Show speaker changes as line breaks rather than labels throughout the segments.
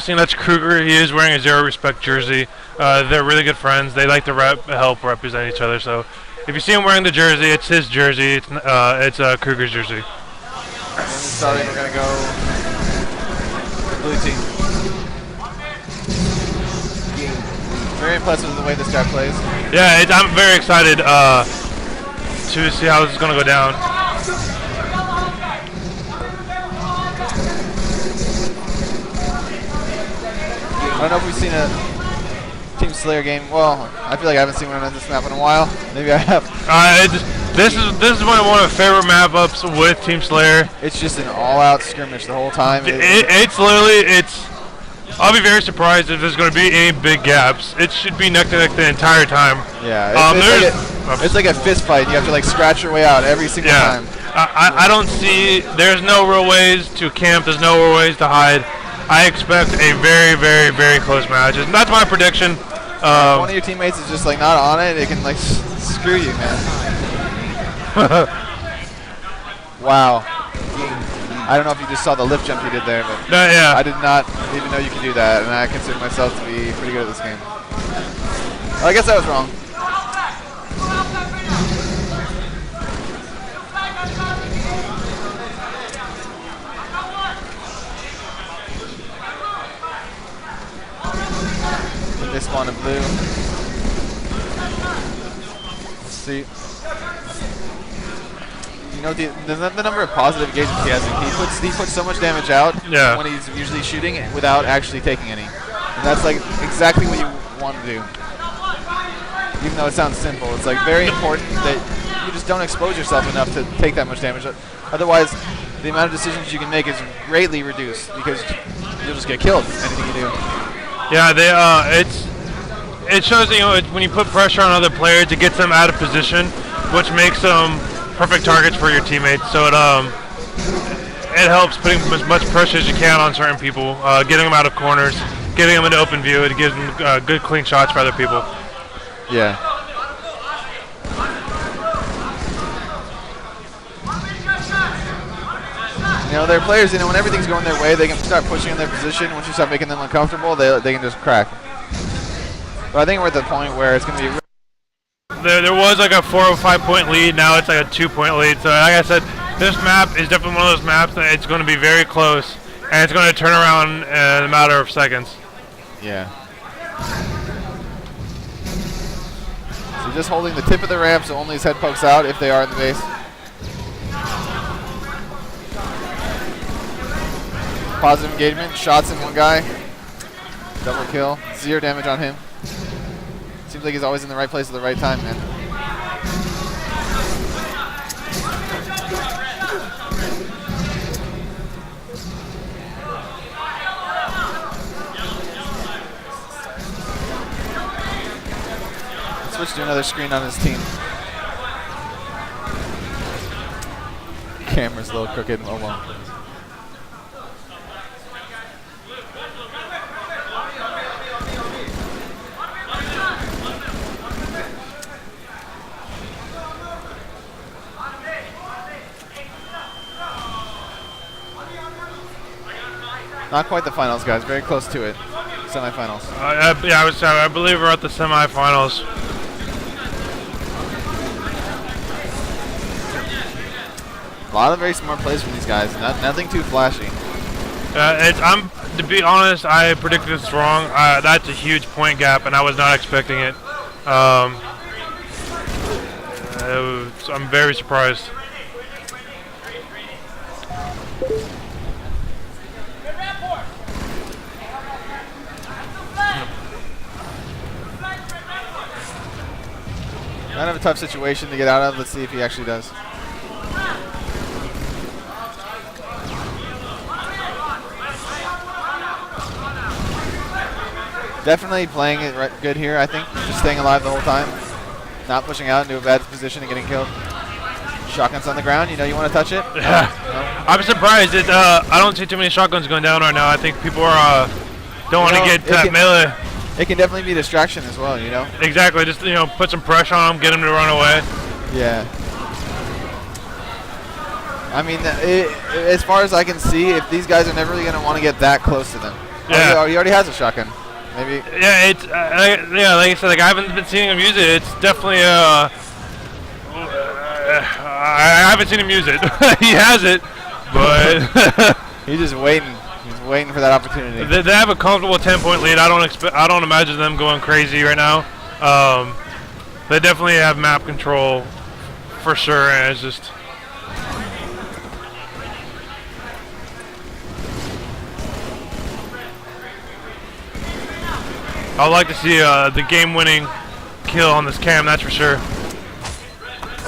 noticing, that's Kruger. He is wearing a Zero Respect jersey. They're really good friends. They like to help represent each other. So if you see him wearing the jersey, it's his jersey. It's Kruger's jersey.
And starting, we're going to go blue team. Very impressed with the way this guy plays.
Yeah, I'm very excited to see how this is going to go down.
I don't know if we've seen a Team Slayer game. Well, I feel like I haven't seen one on this map in a while. Maybe I have.
This is one of my favorite map ups with Team Slayer.
It's just an all-out skirmish the whole time.
It's literally I'll be very surprised if there's going to be any big gaps. It should be neck to neck the entire time.
Yeah, it's like a fist fight. You have to like scratch your way out every single time.
I don't see. There's no real ways to camp. There's no real ways to hide. I expect a very, very, very close match. And that's my prediction.
If one of your teammates is just like not on it, it can like screw you, man. Wow. I don't know if you just saw the lip jump you did there, but
yeah.
I did not even know you could do that, and I consider myself to be pretty good at this game. Well, I guess I was wrong. They spawn in blue. Let's see. You know, the number of positive engagements he has. He puts so much damage out when he's usually shooting without actually taking any. And that's like exactly what you want to do. Even though it sounds simple, it's like very important that you just don't expose yourself enough to take that much damage. Otherwise, the amount of decisions you can make is greatly reduced because you'll just get killed anything you do.
Yeah, it shows that, when you put pressure on other players, it gets them out of position, which makes them perfect targets for your teammates. So it helps putting as much pressure as you can on certain people, getting them out of corners, getting them into open view. It gives them good, clean shots for other people.
Yeah. They're players, when everything's going their way, they can start pushing in their position. Once you start making them uncomfortable, they can just crack. But I think we're at the point where it's going to be...
There was like a 4 or 5 point lead. Now it's like a 2 point lead. So like I said, this map is definitely one of those maps that it's going to be very close, and it's going to turn around in a matter of seconds.
Yeah. So just holding the tip of the ramp so only his head pokes out if they are in the base. Positive engagement, shots in one guy. Double kill, 0 damage on him. Seems like he's always in the right place at the right time, man. Let's switch to another screen on his team. Camera's a little crooked. Oh well. Not quite the finals, guys. Very close to it. Semifinals.
Yeah, I believe we're at the semifinals.
A lot of very smart plays from these guys. Nothing too flashy.
To be honest, I predicted this wrong. That's a huge point gap, and I was not expecting it. I'm very surprised.
Kind of a tough situation to get out of. Let's see if he actually does. Definitely playing it good here, I think. Just staying alive the whole time. Not pushing out into a bad position and getting killed. Shotguns on the ground. You want to touch it?
Yeah. No? I'm surprised. I don't see too many shotguns going down right now. I think people are don't want to get that melee.
It can definitely be a distraction as well,
Exactly. Just, put some pressure on them, get them to run away.
Yeah. I mean, as far as I can see, if these guys are never really going to want to get that close to them.
Yeah.
Oh, he already has a shotgun. Maybe.
Yeah, it's yeah, like I said, like I haven't been seeing him use it. It's definitely I haven't seen him use it. He has it, but
he's just waiting. He's waiting for that opportunity.
They have a comfortable 10-point lead. I don't imagine them going crazy right now. They definitely have map control for sure, and it's just. I'd like to see the game-winning kill on this cam, that's for sure.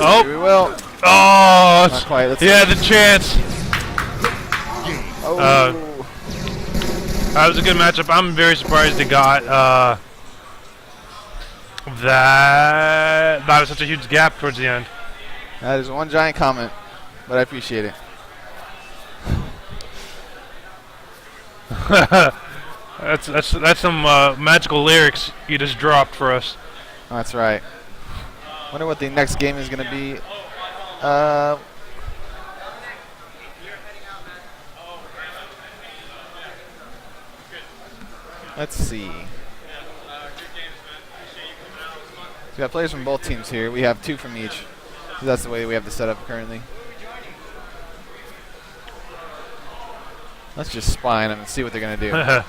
Oh,
we will.
Oh,
not quite. Let's
yeah, the chance.
Oh.
That was a good matchup. I'm very surprised they got that. That was such a huge gap towards the end.
That is one giant comment, but I appreciate it.
That's some magical lyrics you just dropped for us.
That's right. Wonder what the next game is going to be. Let's see. We got players from both teams here. We have 2 from each. That's the way we have the setup currently. Let's just spy on them and see what they're going to do.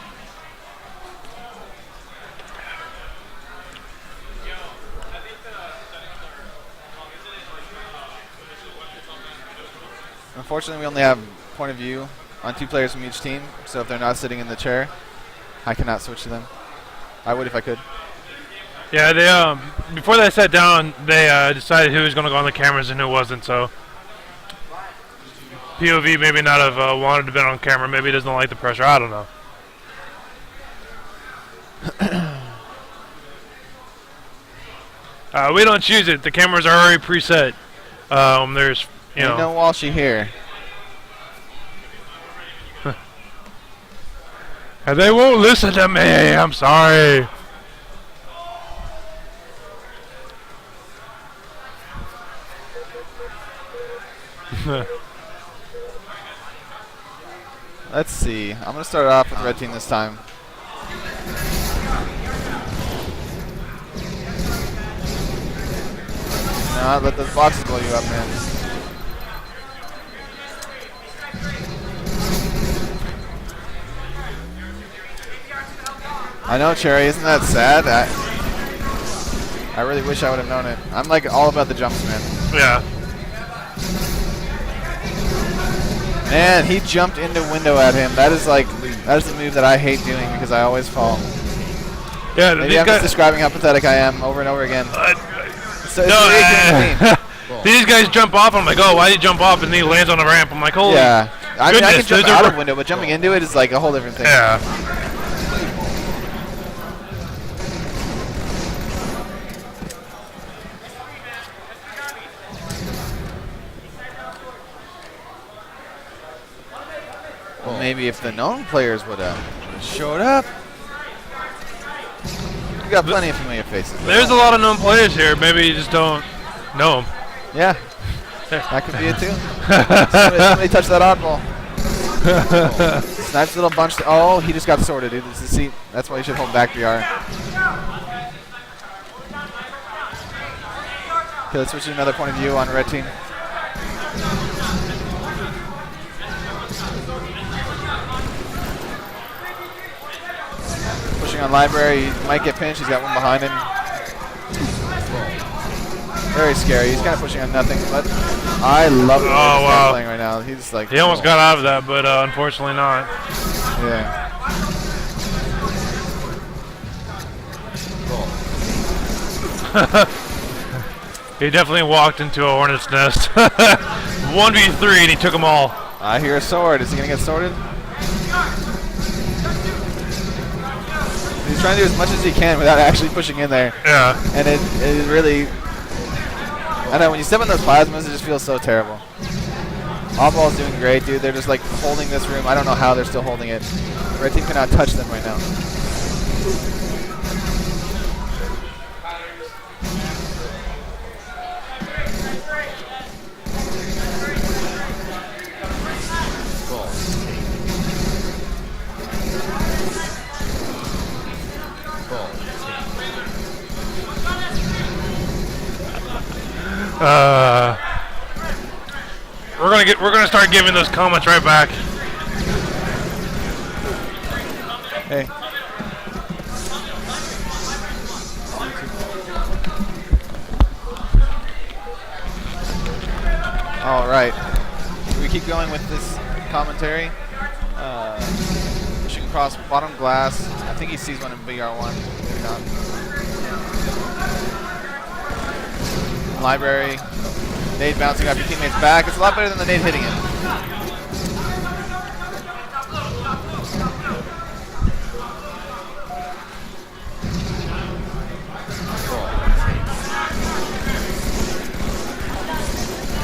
Unfortunately, we only have point of view on 2 players from each team, so if they're not sitting in the chair, I cannot switch to them. I would if I could.
Yeah, they before they sat down, they decided who was going to go on the cameras and who wasn't. So POV maybe not have wanted to be on camera. Maybe he doesn't like the pressure. I don't know. We don't choose it. The cameras are already preset. There's you know.
No Walshy here.
And they won't listen to me. I'm sorry.
Let's see. I'm going to start off with red team this time. No, let those boxes blow you up, man. I know, Cherry. Isn't that sad? I really wish I would have known it. I'm like all about the jumps, man.
Yeah.
Man, he jumped into window at him. That is the move that I hate doing because I always fall.
Yeah,
maybe I'm just describing how pathetic I am over and over again.
These guys jump off. I'm like, oh, why did he jump off? And then he lands on the ramp. I'm like, holy.
Yeah, I mean, I can jump
out
of window, but jumping into it is like a whole different thing.
Yeah.
Well, maybe if the known players would have showed up. You got plenty of familiar faces.
There's a lot of known players here. Maybe you just don't know them.
Yeah, that could be it too. somebody touched that oddball. Nice little bunch. Oh, he just got sorted, dude. See, that's why you should hold back BR. Okay, let's switch to another point of view on red team. Pushing on library, he might get pinched. He's got one behind him. Very scary. He's kind of pushing on nothing, but I love the way this guy's playing right now. He's like.
He almost got out of that, but unfortunately not.
Yeah.
He definitely walked into a hornet's nest. 1v3 and he took them all.
I hear a sword. Is he gonna get sorted? He's trying to do as much as he can without actually pushing in there.
Yeah.
And it really. I know, when you step on those plasmas, it just feels so terrible. Oddball's doing great, dude. They're just like holding this room. I don't know how they're still holding it. Red team cannot touch them right now.
We're gonna start giving those comments right back.
Hey. All right. We keep going with this commentary. Pushing across bottom glass. I think he sees one in BR1. Maybe not. Library. Nade bouncing off your teammate's back. It's a lot better than the nade hitting it. Man,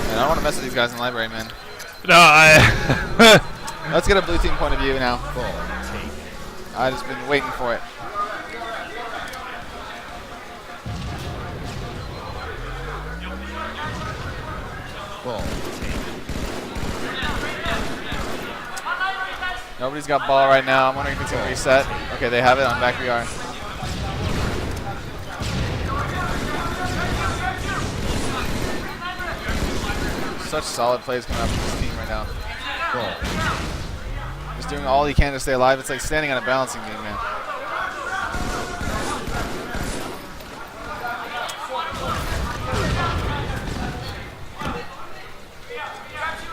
I don't want to mess with these guys in the library, man.
No,
Let's get a blue team point of view now. I've just been waiting for it. Nobody's got ball right now. I'm wondering if it's going to reset. Okay, they have it on back VR. Such solid plays coming out from this team right now. Just doing all he can to stay alive. It's like standing on a balancing beam, man.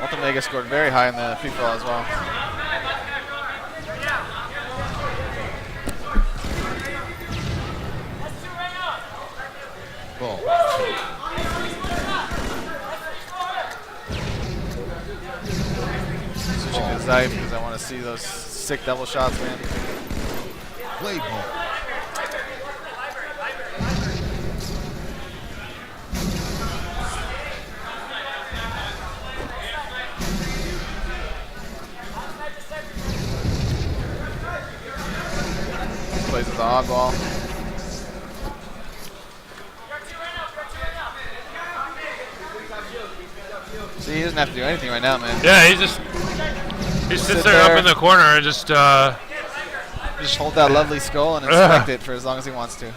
Ultimega scored very high in the free-for-all as well. Switching to Zype because I want to see those sick double shots, man.
Play ball.
Plays with the oddball. See, he doesn't have to do anything right now, man.
Yeah, he sits there up in the corner and just
hold that lovely skull and inspect it for as long as he wants to.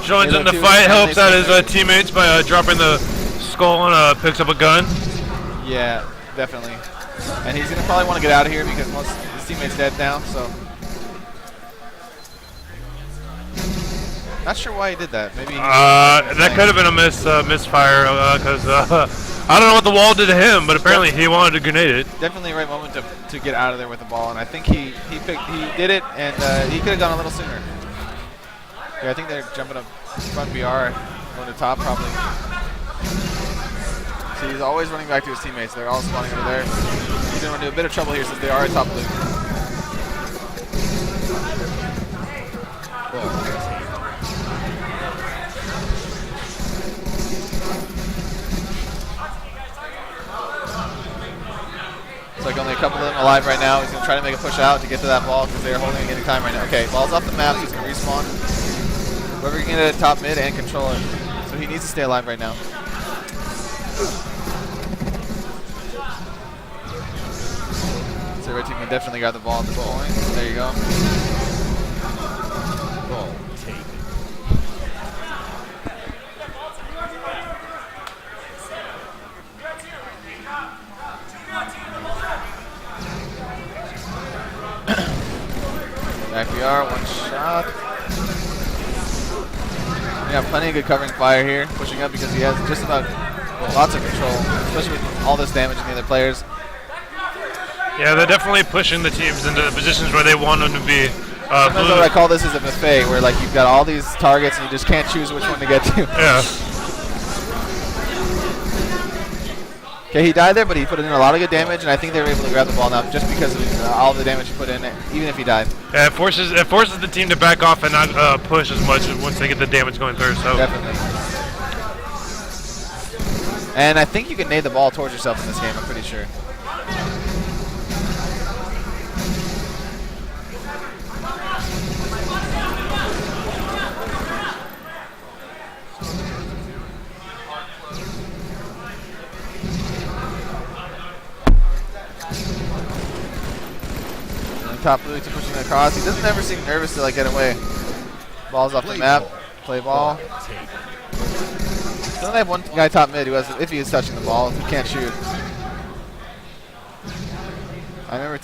joins in the fight, helps out his teammates by dropping the skull and picks up a gun.
Yeah, definitely. And he's going to probably want to get out of here because most of his teammates dead now, so. Not sure why he did that. Maybe
that could have been a misfire because I don't know what the wall did to him, but apparently he wanted to grenade it.
Definitely the right moment to get out of there with the ball, and I think he did it, and he could have gone a little sooner. Yeah, I think they're jumping up front BR, going to top probably. So he's always running back to his teammates. They're all spawning over there. He's going to run into a bit of trouble here since they are at top blue. It's like only a couple of them alive right now. He's going to try to make a push out to get to that ball because they're holding any time right now. Okay, ball's off the map. He's going to respawn. Whoever can get it at top mid and control it. So he needs to stay alive right now. So red team can definitely grab the ball at this point. There you go.
Ball take.
Back BR, one shot. Yeah, plenty of good covering fire here. Pushing up because he has just about lots of control, especially with all this damage in the other players.
Yeah, they're definitely pushing the teams into the positions where they want them to be.
Sometimes what I call this is a buffet, where like you've got all these targets and you just can't choose which one to get to.
Yeah.
Okay, he died there, but he put in a lot of good damage, and I think they were able to grab the ball now just because of all the damage he put in, even if he died.
Yeah, it forces the team to back off and not push as much once they get the damage going through. So
definitely. And I think you can nade the ball towards yourself in this game. I'm pretty sure. top blue to pushing across. He doesn't ever seem nervous to like get away. Ball's off the map. Play ball. So they have one guy top mid who has, if he is touching the ball, who can't shoot. I remember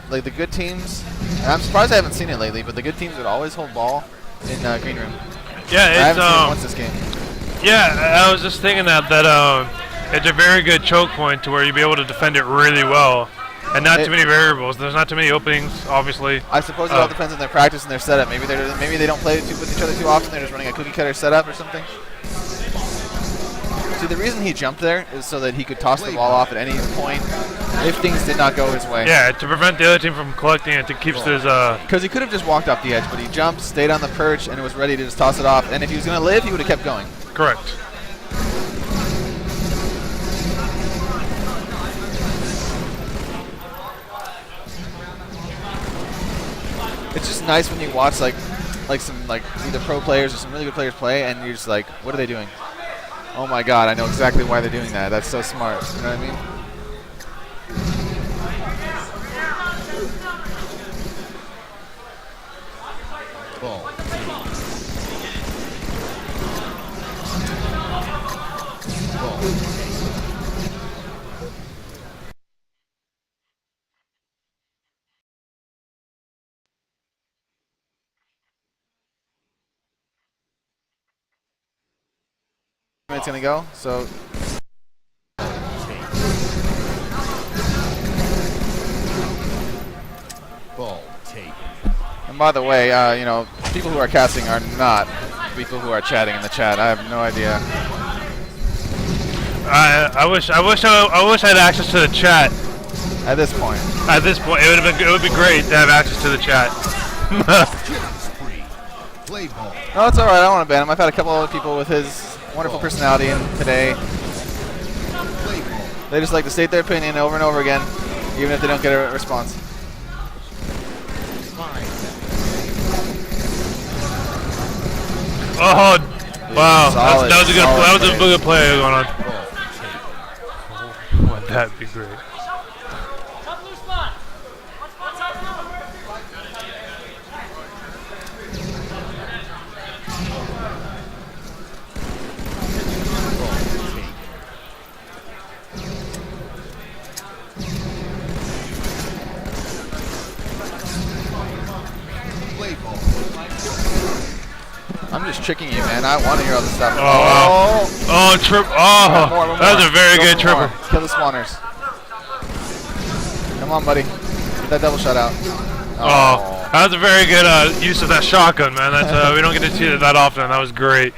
like the good teams, and I'm surprised I haven't seen it lately, but the good teams would always hold ball in green room.
Yeah,
I haven't seen it once this game.
Yeah, I was just thinking that it's a very good choke point to where you'd be able to defend it really well, and not too many variables. There's not too many openings, obviously.
I suppose it all depends on their practice and their setup. Maybe they don't play with each other too often. They're just running a cookie cutter setup or something. See, the reason he jumped there is so that he could toss the ball off at any point if things did not go his way.
Yeah, to prevent the other team from collecting it, to keeps his.
Because he could have just walked off the edge, but he jumped, stayed on the perch, and was ready to just toss it off. And if he was going to live, he would have kept going.
Correct.
It's just nice when you watch like some either pro players or some really good players play, and you're just like, what are they doing? Oh my God, I know exactly why they're doing that. That's so smart. You know what I mean?
Ball.
It's gonna go. So.
Ball. Take.
And by the way, you know, people who are casting are not people who are chatting in the chat. I have no idea.
I wish I had access to the chat.
At this point.
At this point, it would be great to have access to the chat.
Play ball.
No, it's all right. I don't want to ban him. I've had a couple other people with his wonderful personality in today. They just like to state their opinion over and over again, even if they don't get a response.
Oh, wow!
Solid,
that was a good play going on. Wouldn't that be great?
I'm just tricking you, man. I want to hear all this stuff.
Oh, wow. Oh, trip. Oh,
more.
That was a very good triple.
Kill the spawners. Come on, buddy. Get that double shot out.
Oh, that was a very good use of that shotgun, man. That's we don't get to see it that often. That was great.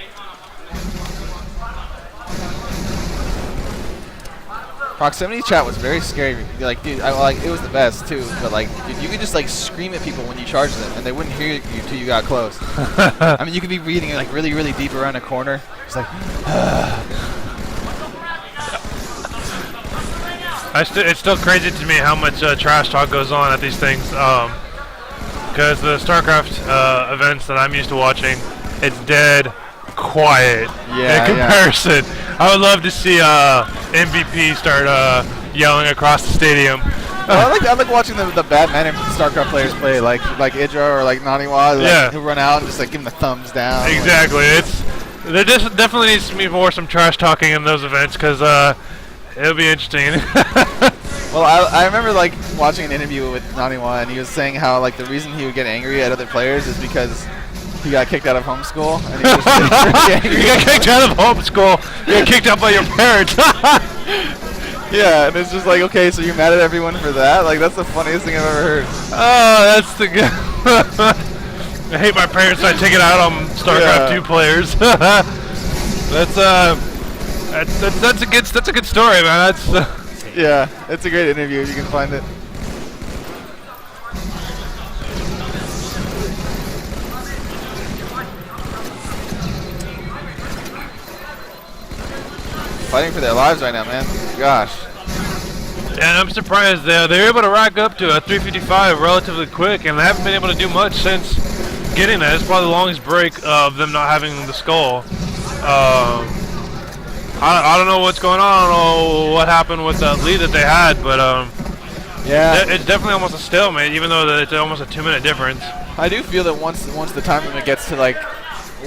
Proximity chat was very scary. Like, dude, it was the best too. But like, dude, you could just like scream at people when you charge them, and they wouldn't hear you till you got close. I mean, you could be reading like really, really deep around a corner. It's like,
it's still crazy to me how much trash talk goes on at these things. Because the StarCraft events that I'm used to watching, it's dead quiet in comparison. Yeah. I would love to see MVP start yelling across the stadium.
Well, I like watching the bad man StarCraft players play, like Idra or like Naniwa, who run out and just like give them the thumbs down.
Exactly. There definitely needs to be some trash talking in those events because it'll be interesting.
Well, I remember like watching an interview with Naniwa, and he was saying how like the reason he would get angry at other players is because he got kicked out of homeschool, and he was really angry.
You got kicked out of homeschool. You got kicked out by your parents.
Yeah, and it's just like, okay, so you're mad at everyone for that? Like, that's the funniest thing I've ever heard.
Oh, that's the good. I hate my parents, so I take it out on StarCraft 2 players. That's a good story, man. That's
yeah, it's a great interview. You can find it. Fighting for their lives right now, man. Gosh.
And I'm surprised they're able to rack up to a 355 relatively quick, and they haven't been able to do much since getting that. It's probably the longest break of them not having the skull. I don't know what's going on. I don't know what happened with that lead that they had, but
Yeah.
It's definitely almost a stalemate, even though it's almost a 2-minute difference.
I do feel that once the time limit gets to like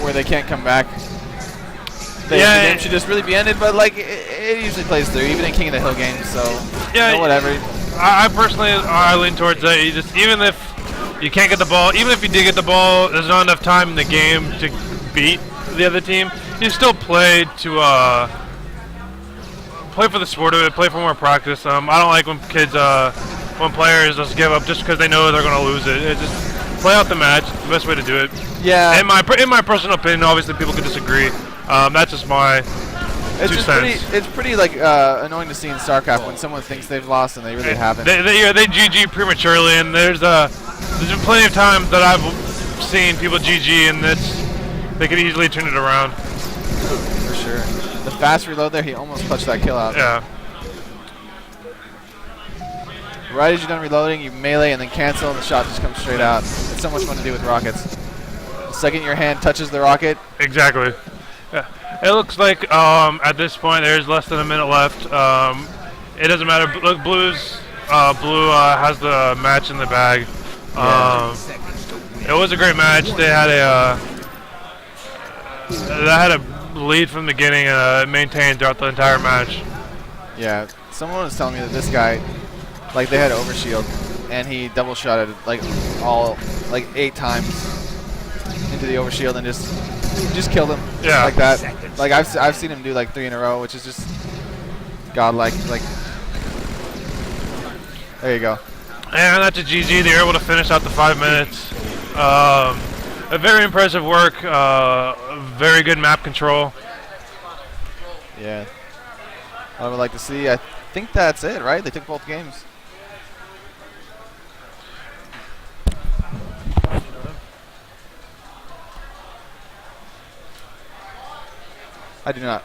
where they can't come back, the game should just really be ended. But like it usually plays through, even in King of the Hill games. So whatever.
I personally lean towards that. Even if you can't get the ball, even if you did get the ball, there's not enough time in the game to beat the other team. You still play to play for the sport of it, play for more practice. I don't like when when players just give up just because they know they're going to lose it. It's just play out the match. It's the best way to do it.
Yeah.
In my personal opinion, obviously people could disagree. That's just my 2 cents.
It's pretty like annoying to see in StarCraft when someone thinks they've lost and they really haven't.
They GG prematurely, and there's been plenty of times that I've seen people GG, and they could easily turn it around.
For sure. The fast reload there, he almost clutched that kill out.
Yeah.
Right as you're done reloading, you melee and then cancel, and the shot just comes straight out. It's so much fun to do with rockets. The second your hand touches the rocket.
Exactly. Yeah. It looks like at this point there's less than a minute left. It doesn't matter. Look, Blue has the match in the bag. It was a great match. They had a lead from the beginning and maintained throughout the entire match.
Yeah, someone was telling me that this guy, like they had overshield, and he double shotted like 8 times into the overshield and just killed him.
Yeah.
Like that. Like I've seen him do like 3 in a row, which is just godlike. Like there you go.
And that's a GG. They were able to finish out the 5 minutes. A very impressive work. Very good map control.
Yeah. I would like to see. I think that's it, right? They took both games. I do not.